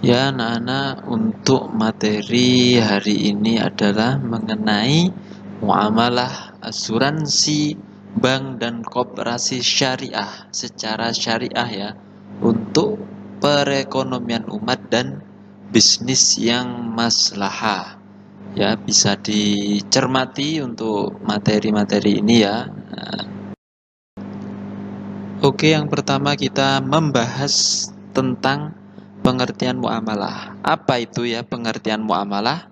Ya, anak-anak, untuk materi hari ini adalah mengenai muamalah asuransi bank dan koperasi syariah secara syariah ya, untuk perekonomian umat dan bisnis yang maslahah. Ya, bisa dicermati untuk materi-materi ini ya. Oke, yang pertama kita membahas tentang pengertian muamalah. Apa itu ya pengertian muamalah?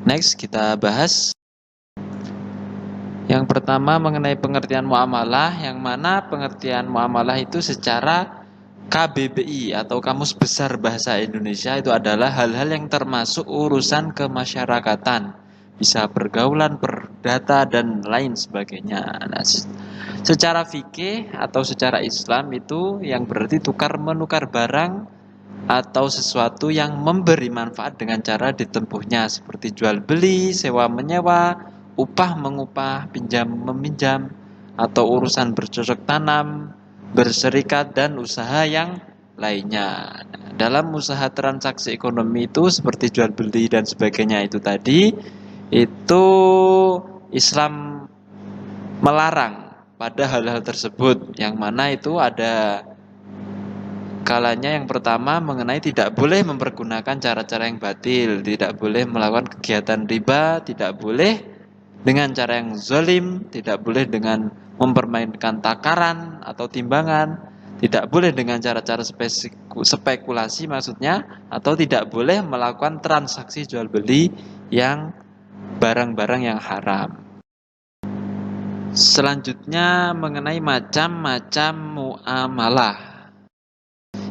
Next kita bahas. Yang pertama mengenai pengertian muamalah, yang mana pengertian muamalah itu secara KBBI atau Kamus Besar Bahasa Indonesia itu adalah hal-hal yang termasuk urusan kemasyarakatan, bisa pergaulan, perdata dan lain sebagainya. Nah, secara fikih atau secara Islam itu yang berarti tukar menukar barang atau sesuatu yang memberi manfaat dengan cara ditempuhnya seperti jual beli, sewa menyewa, upah mengupah, pinjam meminjam, atau urusan bercocok tanam, berserikat dan usaha yang lainnya. Dalam usaha transaksi ekonomi itu seperti jual beli dan sebagainya itu tadi, itu Islam melarang pada hal-hal tersebut, yang mana itu ada kalanya. Yang pertama mengenai tidak boleh mempergunakan cara-cara yang batil, tidak boleh melakukan kegiatan riba, tidak boleh dengan cara yang zalim, tidak boleh dengan mempermainkan takaran atau timbangan, tidak boleh dengan cara-cara spekulasi maksudnya, atau tidak boleh melakukan transaksi jual beli yang barang-barang yang haram. Selanjutnya mengenai macam-macam muamalah.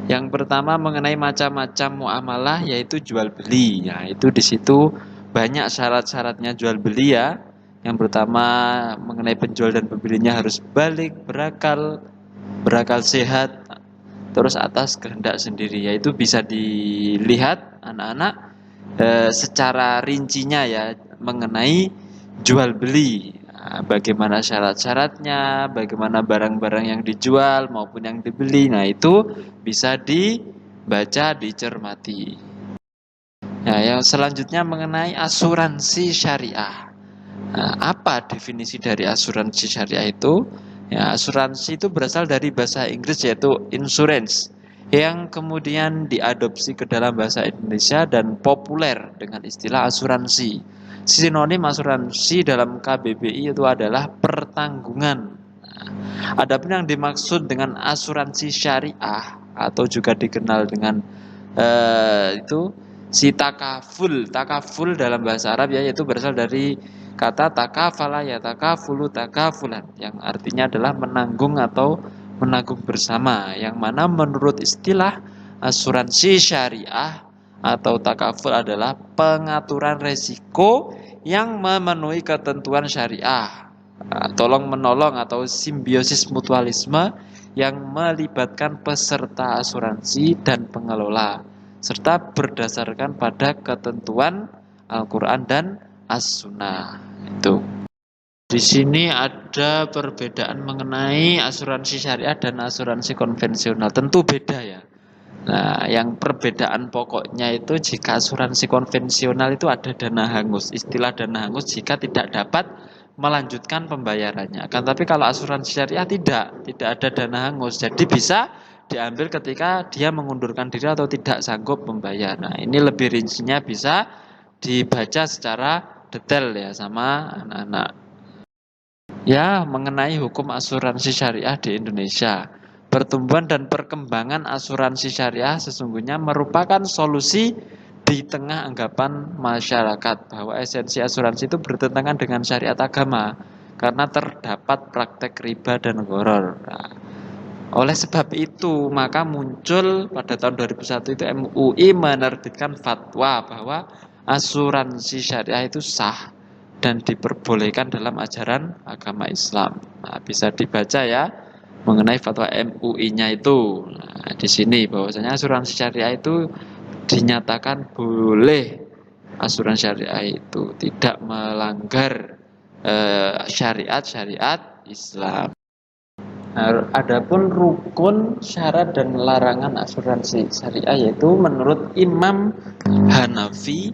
Yang pertama mengenai macam-macam muamalah yaitu jual beli. Ya, itu di situ banyak syarat-syaratnya jual beli ya. Yang pertama mengenai penjual dan pembelinya harus balik, berakal sehat, terus atas kehendak sendiri. Yaitu bisa dilihat anak-anak secara rincinya ya mengenai jual beli. Nah, bagaimana syarat-syaratnya, bagaimana barang-barang yang dijual maupun yang dibeli. Nah, itu bisa dibaca, dicermati. Nah, yang selanjutnya mengenai asuransi syariah. Nah, apa definisi dari asuransi syariah itu? Ya, asuransi itu berasal dari bahasa Inggris yaitu insurance, yang kemudian diadopsi ke dalam bahasa Indonesia dan populer dengan istilah asuransi. Sinonim asuransi dalam KBBI itu adalah pertanggungan. Nah, adapun yang dimaksud dengan asuransi syariah atau juga dikenal dengan itu si takaful. Takaful dalam bahasa Arab ya, yaitu berasal dari kata takafala ya takafulu takafulan, yang artinya adalah menanggung atau menanggung bersama, yang mana menurut istilah asuransi syariah atau takaful adalah pengaturan resiko yang memenuhi ketentuan syariah, tolong menolong atau simbiosis mutualisme yang melibatkan peserta asuransi dan pengelola, serta berdasarkan pada ketentuan Al-Quran dan As-Sunnah. Itu. Di sini ada perbedaan mengenai asuransi syariah dan asuransi konvensional. Tentu beda ya. Nah, yang perbedaan pokoknya itu jika asuransi konvensional itu ada dana hangus. Istilah dana hangus jika tidak dapat melanjutkan pembayarannya. Kan tapi kalau asuransi syariah tidak ada dana hangus. Jadi bisa diambil ketika dia mengundurkan diri atau tidak sanggup membayar. Nah, ini lebih rincinya bisa dibaca secara detail ya sama anak-anak. Ya, mengenai hukum asuransi syariah di Indonesia. Pertumbuhan dan perkembangan asuransi syariah sesungguhnya merupakan solusi di tengah anggapan masyarakat bahwa esensi asuransi itu bertentangan dengan syariat agama karena terdapat praktek riba dan gharar. Nah, oleh sebab itu, maka muncul pada tahun 2001 itu MUI menerbitkan fatwa bahwa asuransi syariah itu sah dan diperbolehkan dalam ajaran agama Islam. Nah, bisa dibaca ya mengenai fatwa MUI-nya itu. Nah, di sini bahwasanya asuransi syariah itu dinyatakan boleh. Asuransi syariah itu tidak melanggar syariat-syariat Islam. Nah, adapun rukun, syarat dan larangan asuransi syariah yaitu menurut Imam Hanafi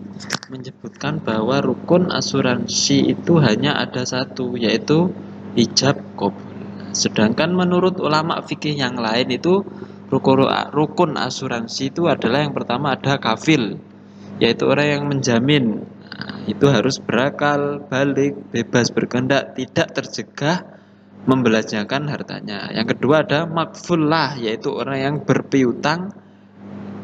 menyebutkan bahwa rukun asuransi itu hanya ada satu, yaitu ijab qabul. Sedangkan menurut ulama fikih yang lain itu rukun asuransi itu adalah yang pertama ada kafil, yaitu orang yang menjamin. Nah, itu harus berakal, balik, bebas berkehendak, tidak terjegah membelanjakan hartanya. Yang kedua ada makfullah, yaitu orang yang berpiutang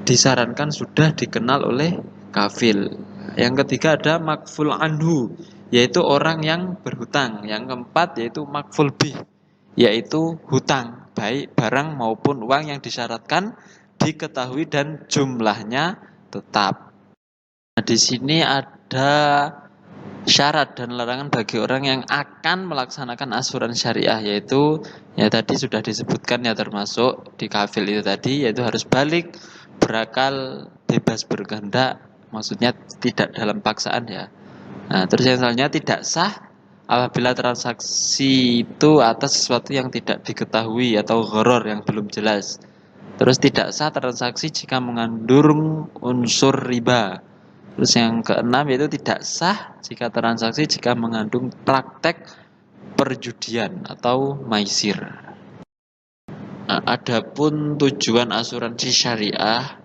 disarankan sudah dikenal oleh kafil. Yang ketiga ada makful anhu, yaitu orang yang berhutang. Yang keempat yaitu makful bih, yaitu hutang, baik barang maupun uang yang disyaratkan diketahui dan jumlahnya tetap. Nah, di sini ada syarat dan larangan bagi orang yang akan melaksanakan asuransi syariah, yaitu ya tadi sudah disebutkan ya, termasuk di kafil itu tadi, yaitu harus balik, berakal, bebas berkehendak, maksudnya tidak dalam paksaan ya. Nah, terus yang selanjutnya tidak sah apabila transaksi itu atas sesuatu yang tidak diketahui atau gharar yang belum jelas. Terus tidak sah transaksi jika mengandung unsur riba. Terus yang keenam yaitu tidak sah jika mengandung praktek perjudian atau maisir. Nah, adapun tujuan asuransi syariah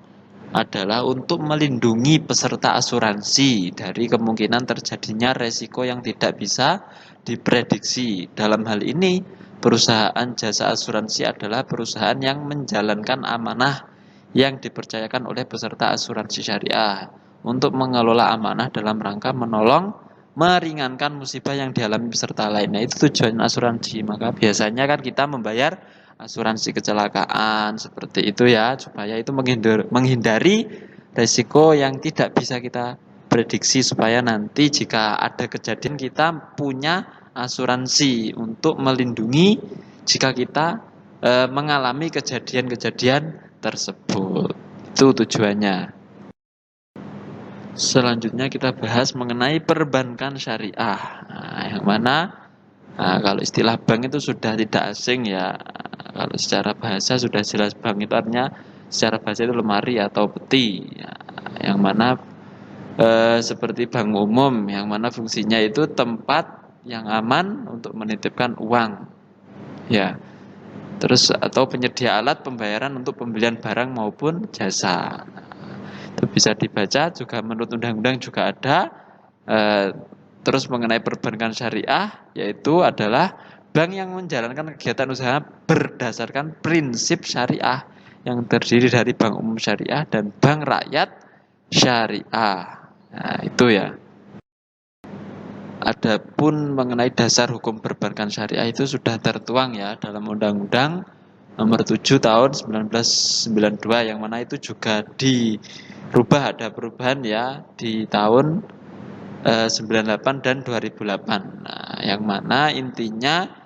adalah untuk melindungi peserta asuransi dari kemungkinan terjadinya resiko yang tidak bisa diprediksi. Dalam hal ini, perusahaan jasa asuransi adalah perusahaan yang menjalankan amanah yang dipercayakan oleh peserta asuransi syariah untuk mengelola amanah dalam rangka menolong meringankan musibah yang dialami peserta lainnya. Itu tujuan asuransi. Maka biasanya kan kita membayar asuransi kecelakaan seperti itu ya, supaya itu menghindari resiko yang tidak bisa kita prediksi, supaya nanti jika ada kejadian kita punya asuransi untuk melindungi jika kita mengalami kejadian-kejadian tersebut. Itu tujuannya. Selanjutnya kita bahas mengenai perbankan syariah. Nah, yang mana kalau istilah bank itu sudah tidak asing ya. Kalau secara bahasa sudah jelas, bank itu artinya secara bahasa itu lemari atau peti. Ya, yang mana seperti bank umum, yang mana fungsinya itu tempat yang aman untuk menitipkan uang. Ya. Terus atau penyedia alat pembayaran untuk pembelian barang maupun jasa. Itu bisa dibaca juga menurut undang-undang juga ada. Terus mengenai perbankan syariah, yaitu adalah bank yang menjalankan kegiatan usaha berdasarkan prinsip syariah yang terdiri dari bank umum syariah dan bank rakyat syariah. Nah, itu ya. Adapun mengenai dasar hukum perbankan syariah itu sudah tertuang ya dalam Undang-Undang Nomor 7 Tahun 1992, yang mana itu juga dirubah, ada perubahan ya di tahun 98 dan 2008. Nah, yang mana intinya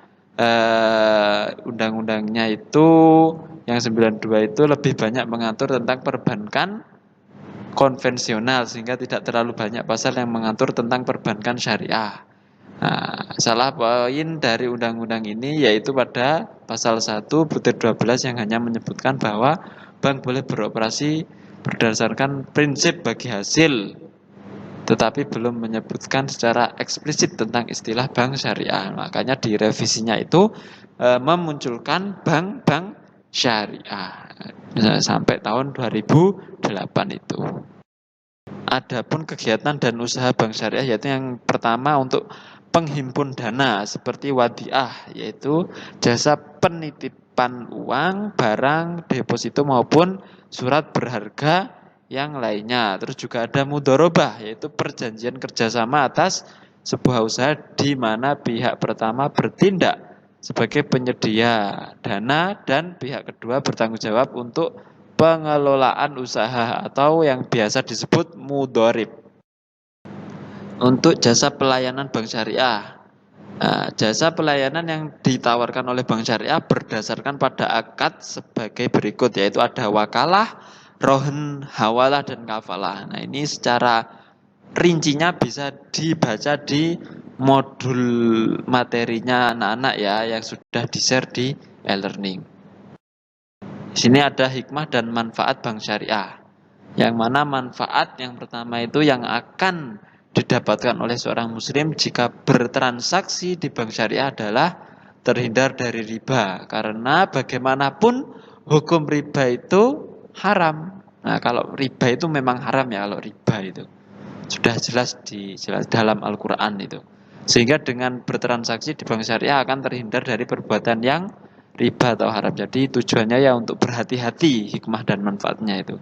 undang-undangnya itu yang 92 itu lebih banyak mengatur tentang perbankan konvensional, sehingga tidak terlalu banyak pasal yang mengatur tentang perbankan syariah. Nah, salah poin dari undang-undang ini yaitu pada pasal 1 butir 12 yang hanya menyebutkan bahwa bank boleh beroperasi berdasarkan prinsip bagi hasil, tetapi belum menyebutkan secara eksplisit tentang istilah bank syariah. Makanya di revisinya itu memunculkan bank-bank syariah sampai tahun 2008 itu. Adapun kegiatan dan usaha bank syariah yaitu yang pertama untuk penghimpun dana seperti wadiah, yaitu jasa penitipan uang, barang, deposito maupun surat berharga yang lainnya. Terus juga ada mudharabah, yaitu perjanjian kerjasama atas sebuah usaha di mana pihak pertama bertindak sebagai penyedia dana dan pihak kedua bertanggung jawab untuk pengelolaan usaha atau yang biasa disebut mudharib. Untuk jasa pelayanan bank syariah, jasa pelayanan yang ditawarkan oleh bank syariah berdasarkan pada akad sebagai berikut, yaitu ada wakalah, rohen, hawalah, dan kafalah. Nah, ini secara rincinya bisa dibaca di modul materinya anak-anak ya, yang sudah di-share di e-learning. Di sini ada hikmah dan manfaat bank syariah. Yang mana manfaat yang pertama itu yang akan didapatkan oleh seorang muslim jika bertransaksi di bank syariah adalah terhindar dari riba. Karena bagaimanapun hukum riba itu haram. Nah, kalau riba itu memang haram ya, kalau riba itu. Sudah jelas dalam Al-Quran itu. Sehingga dengan bertransaksi di bank syariah akan terhindar dari perbuatan yang riba atau haram. Jadi tujuannya ya untuk berhati-hati hikmah dan manfaatnya itu.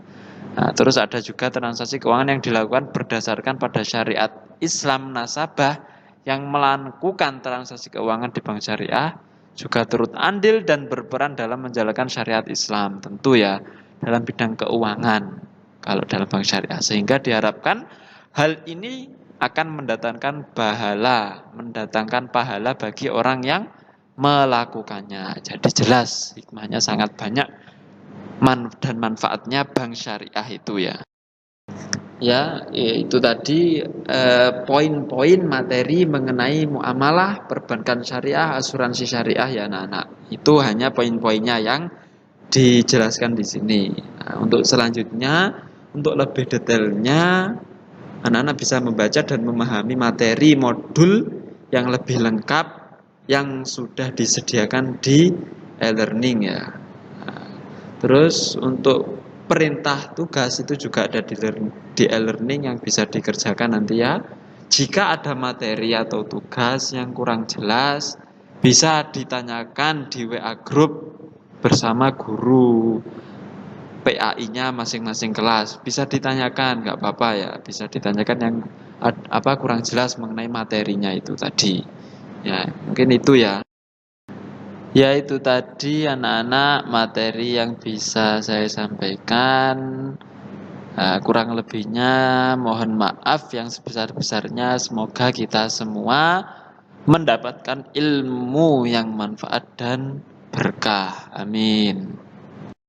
Nah, terus ada juga transaksi keuangan yang dilakukan berdasarkan pada syariat Islam nasabah yang melakukan transaksi keuangan di bank syariah juga turut andil dan berperan dalam menjalankan syariat Islam, tentu ya dalam bidang keuangan kalau dalam bank syariah, sehingga diharapkan hal ini akan mendatangkan pahala bagi orang yang melakukannya. Jadi jelas hikmahnya sangat banyak dan manfaatnya bank syariah itu ya. Ya, itu tadi poin-poin materi mengenai muamalah, perbankan syariah, asuransi syariah ya anak-anak. Itu hanya poin-poinnya yang dijelaskan di sini. Nah, untuk selanjutnya, untuk lebih detailnya, anak-anak bisa membaca dan memahami materi modul yang lebih lengkap yang sudah disediakan di e-learning ya. Terus untuk perintah tugas itu juga ada di e-learning yang bisa dikerjakan nanti ya. Jika ada materi atau tugas yang kurang jelas, bisa ditanyakan di WA group bersama guru PAI-nya masing-masing kelas. Bisa ditanyakan, nggak apa-apa ya. Bisa ditanyakan yang kurang jelas mengenai materinya itu tadi. Ya, mungkin itu ya. Ya itu tadi anak-anak materi yang bisa saya sampaikan. Kurang lebihnya mohon maaf yang sebesar-besarnya. Semoga kita semua mendapatkan ilmu yang manfaat dan berkah. Amin.